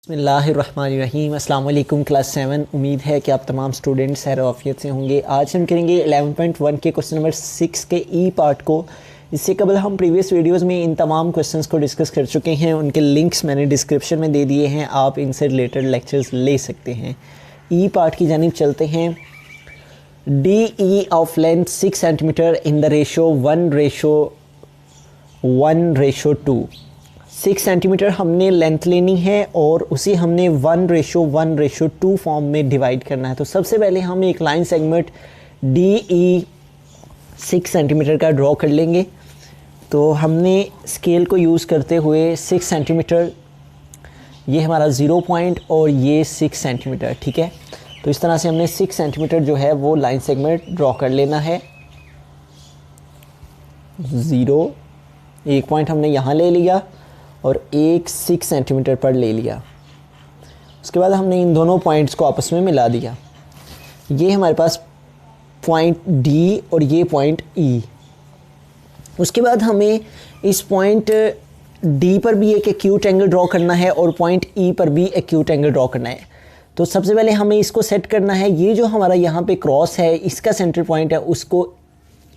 बिस्मिल्लाहिर्रहमानिर्रहीम। अस्सलाम वालेकुम क्लास 7। उम्मीद है कि आप तमाम स्टूडेंट्स खैर आफियत से होंगे। आज हम करेंगे 11.1 के क्वेश्चन नंबर 6 के ई पार्ट को। इससे कबल हम प्रीवियस वीडियोस में इन तमाम क्वेश्चंस को डिस्कस कर चुके हैं। उनके लिंक्स मैंने डिस्क्रिप्शन में दे दिए हैं, आप इनसे रिलेटेड लेक्चर्स ले सकते हैं। ई पार्ट की जानिब चलते हैं। D E of length 6 centimetre in the ratio 1:1:2। 6 centimetre हमने लेंथ लेनी है और उसे हमने 1:1:2 फॉर्म में डिवाइड करना है। तो सबसे पहले हम एक line segment D E 6 centimetre का ड्रॉ कर लेंगे। तो हमने स्केल को यूज़ करते हुए 6 सेंटीमीटर, ये हमारा 0 पॉइंट और ये 6 सेंटीमीटर, ठीक है। तो इस तरह से हमने 6 सेंटीमीटर जो है वो लाइन सेगमेंट ड्रॉ कर लेना है। 0 एक पॉइंट हमने यहाँ ले लिया और एक 6 सेंटीमीटर पर ले लिया। उसके बाद हमने इन दोनों पॉइंट्स को आपस में मिला दिया। ये हमारे पास पॉइंट डी और ये पॉइंट ई। उसके बाद हमें इस पॉइंट डी पर भी एक एक्यूट एंगल ड्रॉ करना है और पॉइंट ई पर भी एक्यूट एंगल ड्रॉ करना है। तो सबसे पहले हमें इसको सेट करना है। ये जो हमारा यहाँ पे क्रॉस है, इसका सेंटर पॉइंट है, उसको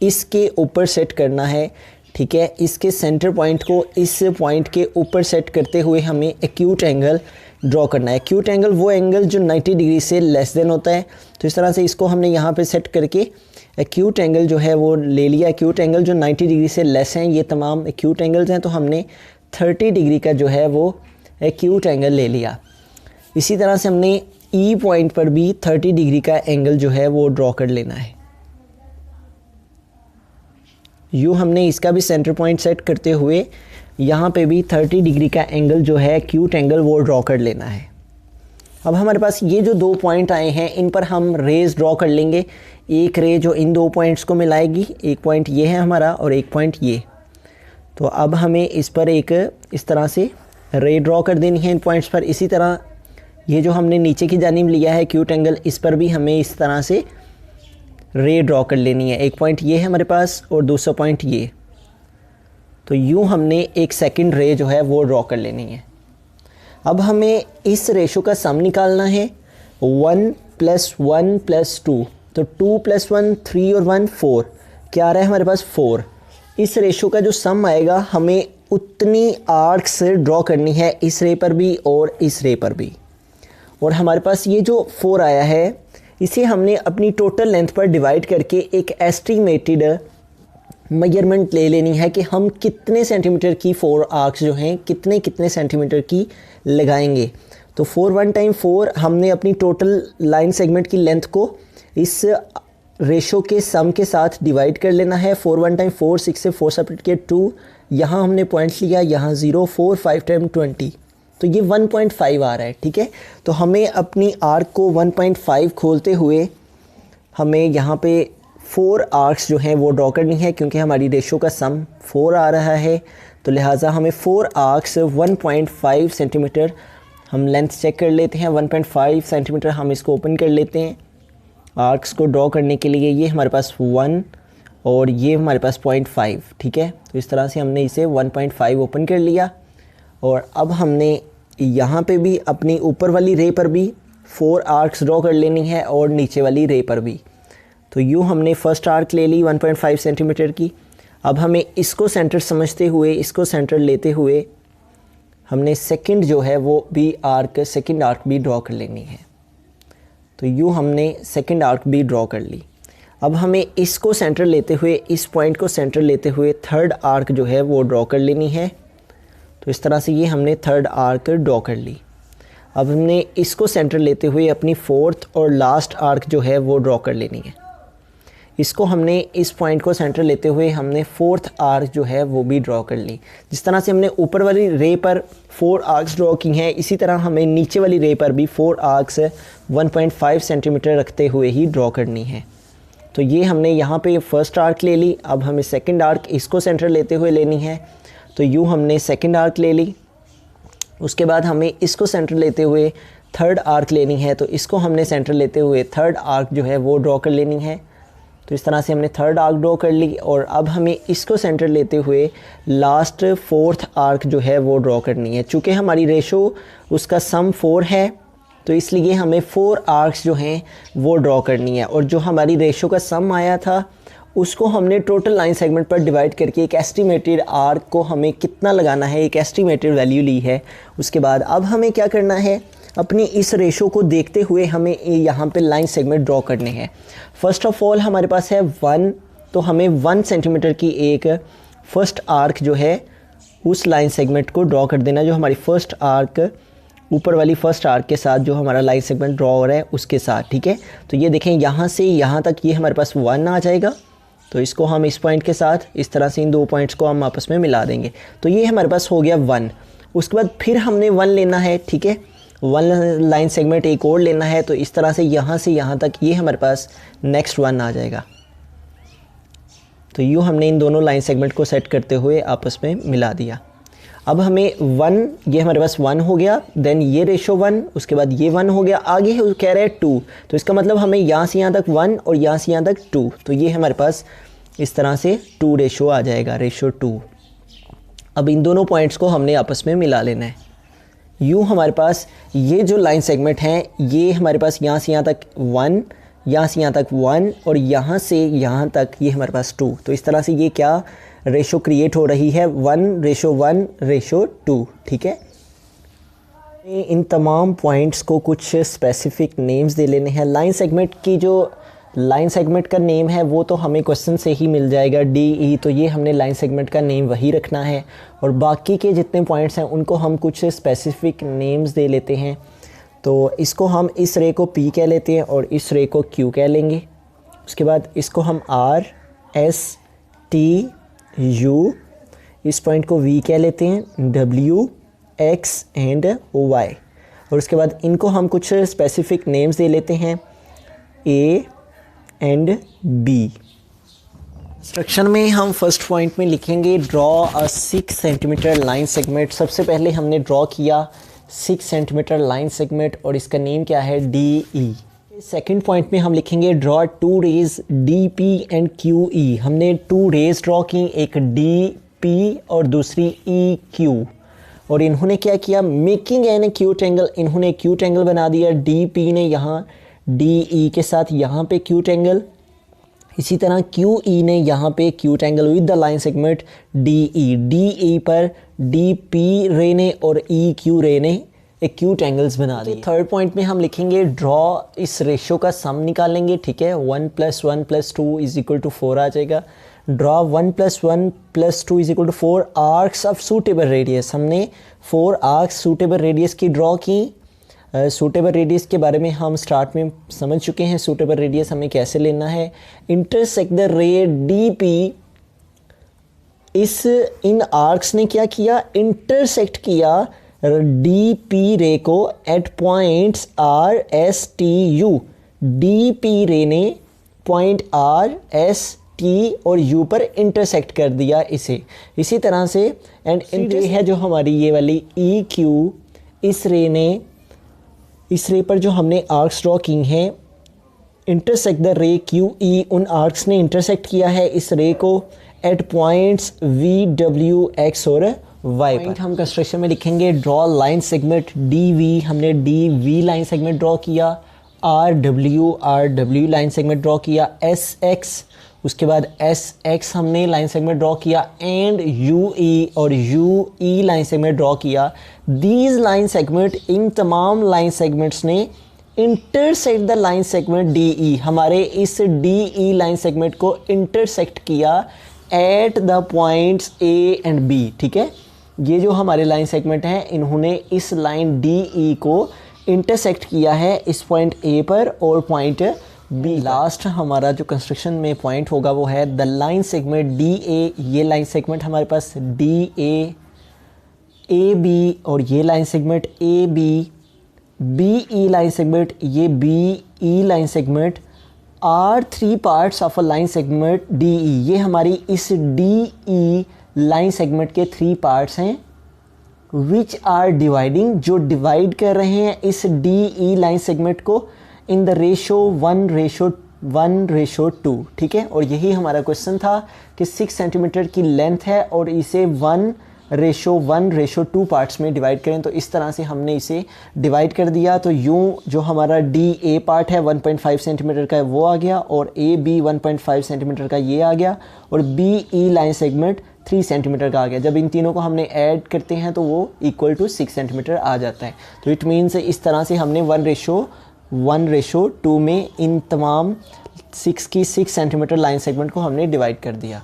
इसके ऊपर सेट करना है, ठीक है। इसके सेंटर पॉइंट को इस पॉइंट के ऊपर सेट करते हुए हमें एक्यूट एंगल ड्रॉ करना है। एक्यूट एंगल वो एंगल जो 90 डिग्री से लेस देन होता है। तो इस तरह से इसको हमने यहाँ पे सेट करके एक्यूट एंगल जो है वो ले लिया। एक्यूट एंगल जो 90 डिग्री से लेस हैं, ये तमाम एक्यूट एंगल्स हैं। तो हमने 30 डिग्री का जो है वो एक्यूट एंगल ले लिया। इसी तरह से हमने ई पॉइंट पर भी 30 डिग्री का एंगल जो है वो ड्रॉ कर लेना है। यूँ हमने इसका भी सेंटर पॉइंट सेट करते हुए यहाँ पे भी 30 डिग्री का एंगल जो है एक्यूट एंगल वो ड्रॉ कर लेना है। अब हमारे पास ये जो दो पॉइंट आए हैं, इन पर हम रेज ड्रॉ कर लेंगे। एक रे जो इन दो पॉइंट्स को मिलाएगी, एक पॉइंट ये है हमारा और एक पॉइंट ये। तो अब हमें इस पर एक इस तरह से रे ड्रॉ कर देनी है इन पॉइंट्स पर। इसी तरह ये जो हमने नीचे की जानिब लिया है एक्यूट एंगल, इस पर भी हमें इस तरह से रे ड्रॉ कर लेनी है। एक पॉइंट ये है हमारे पास और दूसरा पॉइंट ये। तो यूँ हमने एक सेकंड रे जो है वो ड्रॉ कर लेनी है। अब हमें इस रेशो का सम निकालना है। 1 + 1 + 2, तो 2 + 1 3 और 1 4, क्या आ रहा है हमारे पास 4। इस रेशो का जो सम आएगा हमें उतनी आर्क्स ड्रॉ करनी है, इस रे पर भी और इस रे पर भी। और हमारे पास ये जो 4 आया है, इसे हमने अपनी टोटल लेंथ पर डिवाइड करके एक एस्टिमेटेड मेजरमेंट ले लेनी है कि हम कितने सेंटीमीटर की 4 आर्क्स जो हैं कितने सेंटीमीटर की लगाएंगे। तो 4 1 × 4 हमने अपनी टोटल लाइन सेगमेंट की लेंथ को इस रेशो के सम के साथ डिवाइड कर लेना है। 4 1 × 4 6 से 4 सेपरेट किए 2, यहाँ हमने पॉइंट लिया, यहाँ 0 4 5 × 20, तो ये 1.5 आ रहा है, ठीक है। तो हमें अपनी आर्क को 1.5 खोलते हुए हमें यहाँ पे 4 आर्क्स जो हैं वो ड्रॉ करनी है, क्योंकि हमारी रेशो का सम 4 आ रहा है। तो लिहाजा हमें 4 आर्क्स 1.5 सेंटीमीटर, हम लेंथ चेक कर लेते हैं। 1.5 सेंटीमीटर हम इसको ओपन कर लेते हैं आर्क्स को ड्रॉ करने के लिए। ये हमारे पास 1 और ये हमारे पास 0.5, ठीक है। तो इस तरह से हमने इसे 1.5 ओपन कर लिया। और अब हमने यहाँ पे भी अपनी ऊपर वाली रे पर भी 4 आर्क्स ड्रॉ कर लेनी है और नीचे वाली रे पर भी। तो यूँ हमने फर्स्ट आर्क ले ली 1.5 सेंटीमीटर की। अब हमें इसको सेंटर समझते हुए, इसको सेंटर लेते हुए हमने सेकंड जो है वो भी सेकंड आर्क भी ड्रॉ कर लेनी है। तो यूँ हमने सेकंड आर्क भी ड्रॉ कर ली। अब हमें इसको सेंटर लेते हुए, इस पॉइंट को सेंटर लेते हुए थर्ड आर्क जो है वो ड्रॉ कर लेनी है। तो इस तरह से ये हमने थर्ड आर्क ड्रॉ कर ली। अब हमने इसको सेंटर लेते हुए अपनी फोर्थ और लास्ट आर्क जो है वो ड्रॉ कर लेनी है। इसको हमने इस पॉइंट को सेंटर लेते हुए हमने फोर्थ आर्क जो है वो भी ड्रॉ कर ली। जिस तरह से हमने ऊपर वाली रे पर 4 आर्क्स ड्रॉ की हैं, इसी तरह हमें नीचे वाली रे पर भी 4 आर्क्स 1.5 सेंटीमीटर रखते हुए ही ड्रॉ करनी है। तो ये हमने यहाँ पे फर्स्ट आर्क ले ली। अब हमें सेकेंड आर्क इसको सेंटर लेते हुए लेनी है। तो यूँ हमने सेकंड आर्क ले ली। उसके बाद हमें इसको सेंटर लेते हुए थर्ड आर्क लेनी है। तो इसको हमने सेंटर लेते हुए थर्ड आर्क जो है वो ड्रॉ कर लेनी है। तो तो इस तरह से हमने थर्ड आर्क ड्रॉ कर ली और अब हमें इसको सेंटर लेते हुए लास्ट फोर्थ आर्क जो है वो ड्रॉ करनी है। चूँकि हमारी रेशो उसका सम 4 है तो इसलिए हमें 4 आर्क्स जो हैं वो ड्रॉ करनी है, और जो हमारी रेशो का सम आया था उसको हमने टोटल लाइन सेगमेंट पर डिवाइड करके एक एस्टिमेटेड आर्क को हमें कितना लगाना है एक एस्टिमेटेड वैल्यू ली है। उसके बाद अब हमें क्या करना है, अपनी इस रेशो को देखते हुए हमें यहाँ पे लाइन सेगमेंट ड्रॉ करने हैं। फर्स्ट ऑफ ऑल हमारे पास है 1, तो हमें 1 सेंटीमीटर की एक फर्स्ट आर्क जो है उस लाइन सेगमेंट को ड्रॉ कर देना, जो हमारी फर्स्ट आर्क ऊपर वाली फर्स्ट आर्क के साथ जो हमारा लाइन सेगमेंट ड्रॉ हो रहा है उसके साथ। ठीक है, तो ये देखें यहाँ से यहाँ तक ये हमारे पास 1 आ जाएगा, तो इसको हम इस पॉइंट के साथ इस तरह से इन 2 पॉइंट्स को हम आपस में मिला देंगे, तो ये हमारे पास हो गया 1। उसके बाद फिर हमने 1 लेना है, ठीक है, 1 लाइन सेगमेंट एक और लेना है, तो इस तरह से यहाँ तक ये हमारे पास नेक्स्ट 1 आ जाएगा। तो यूँ हमने इन दोनों लाइन सेगमेंट को सेट करते हुए आपस में मिला दिया। अब हमें 1, ये हमारे पास 1 हो गया, देन ये रेशो 1, उसके बाद ये 1 हो गया, आगे है कह रहे हैं 2, तो इसका मतलब हमें यहाँ से यहाँ तक 1 और यहाँ से यहाँ तक 2, तो ये हमारे पास इस तरह से 2 रेशो आ जाएगा, रेशो 2। अब इन दोनों पॉइंट्स को हमने आपस में मिला लेना है। यूँ हमारे पास ये जो लाइन सेगमेंट हैं ये हमारे पास यहाँ से यहाँ तक 1, यहाँ से यहाँ तक 1 और यहाँ से यहाँ तक ये हमारे पास 2, तो इस तरह से ये क्या रेशो क्रिएट हो रही है 1:1:2। ठीक है, इन तमाम पॉइंट्स को कुछ स्पेसिफिक नेम्स दे लेने हैं। लाइन सेगमेंट की जो लाइन सेगमेंट का नेम है वो तो हमें क्वेश्चन से ही मिल जाएगा, DE, तो ये हमने लाइन सेगमेंट का नेम वही रखना है, और बाकी के जितने पॉइंट्स हैं उनको हम कुछ स्पेसिफिक नेम्स दे लेते हैं। तो इसको हम इस रे को P कह लेते हैं और इस रे को Q कह लेंगे। उसके बाद इसको हम R, S, T, U, इस पॉइंट को V कह लेते हैं, W, X एंड Y, और उसके बाद इनको हम कुछ स्पेसिफिक नेम्स दे लेते हैं A एंड B। इंस्ट्रक्शन में हम फर्स्ट पॉइंट में लिखेंगे draw a 6 centimetre line segment. सबसे पहले हमने ड्रॉ किया 6 सेंटीमीटर लाइन सेगमेंट और इसका नेम क्या है DE। सेकंड पॉइंट में हम लिखेंगे draw 2 rays DP and QE। हमने 2 रेज ड्रॉ की, एक DP और दूसरी EQ, और इन्होंने क्या किया, मेकिंग एन एक्यूट एंगल, इन्होंने एक्यूट एंगल बना दिया। DP ने यहाँ DE के साथ यहाँ पे एक्यूट एंगल, इसी तरह QE ने यहाँ पे acute angle with the line segment DE। DE पर DP रे ने और EQ रे ने एक्यूट एंगल्स बना दिए। थर्ड पॉइंट में हम लिखेंगे ड्रॉ, इस रेशो का सम निकालेंगे, ठीक है, 1 + 1 + 2 = 4 आ जाएगा। Draw 1 + 1 + 2 = 4 arcs of suitable radius. हमने 4 आर्क्स सूटेबल रेडियस की ड्रॉ की। सूटेबल रेडियस के बारे में हम स्टार्ट में समझ चुके हैं, सूटेबल रेडियस हमें कैसे लेना है। इंटरसेक्ट द रे DP, इन आर्क्स ने क्या किया, इंटरसेक्ट किया DP रे को at points R, S, T, U। DP ray ने पॉइंट R, S, T और U पर इंटरसेक्ट कर दिया इसे। इसी तरह से एंड रे है जो हमारी ये वाली EQ, इस रे पर जो हमने आर्क्स ड्रॉ की हैं, इंटरसेक्ट द रे QE, उन आर्क्स ने इंटरसेक्ट किया है इस रे को at points V, W, X और Y पर। हम कंस्ट्रक्शन में लिखेंगे ड्रॉ लाइन सेगमेंट DV। हमने DV लाइन सेगमेंट ड्रॉ किया। RW लाइन सेगमेंट ड्रॉ किया। SX, उसके बाद SX हमने लाइन सेगमेंट ड्रॉ किया एंड UE और UE लाइन सेगमेंट ड्रॉ किया। दीज लाइन सेगमेंट, इन तमाम लाइन सेगमेंट्स ने intersect the line segment DE, हमारे इस DE लाइन सेगमेंट को इंटरसेक्ट किया at the points A and B। ठीक है, ये जो हमारे लाइन सेगमेंट हैं इन्होंने इस लाइन DE को इंटरसेक्ट किया है इस पॉइंट A पर और पॉइंट B। लास्ट हमारा जो कंस्ट्रक्शन में पॉइंट होगा वो है द लाइन सेगमेंट DA। ये लाइन सेगमेंट हमारे पास DA, AB और ये line segment AB, BE line segment, ये BE line segment are 3 parts of a line segment DE। ये हमारी इस DE लाइन सेगमेंट के 3 पार्ट्स हैं विच आर डिवाइडिंग, जो डिवाइड कर रहे हैं इस DE लाइन सेगमेंट को इन द रेशो 1:2। 1:2, ठीक है। और यही हमारा क्वेश्चन था कि 6 सेंटीमीटर की लेंथ है और इसे 1:1:2 पार्ट्स में डिवाइड करें। तो इस तरह से हमने इसे डिवाइड कर दिया। तो यूँ जो हमारा DA पार्ट है 1.5 सेंटीमीटर का है वो आ गया, और AB 1.5 सेंटीमीटर का ये आ गया, और BE लाइन सेगमेंट 3 सेंटीमीटर का आ गया। जब इन तीनों को हमने ऐड करते हैं तो वो इक्वल टू 6 सेंटीमीटर आ जाता है। तो इट मीन्स इस तरह से हमने 1:1:2 में इन तमाम 6 सेंटीमीटर लाइन सेगमेंट को हमने डिवाइड कर दिया।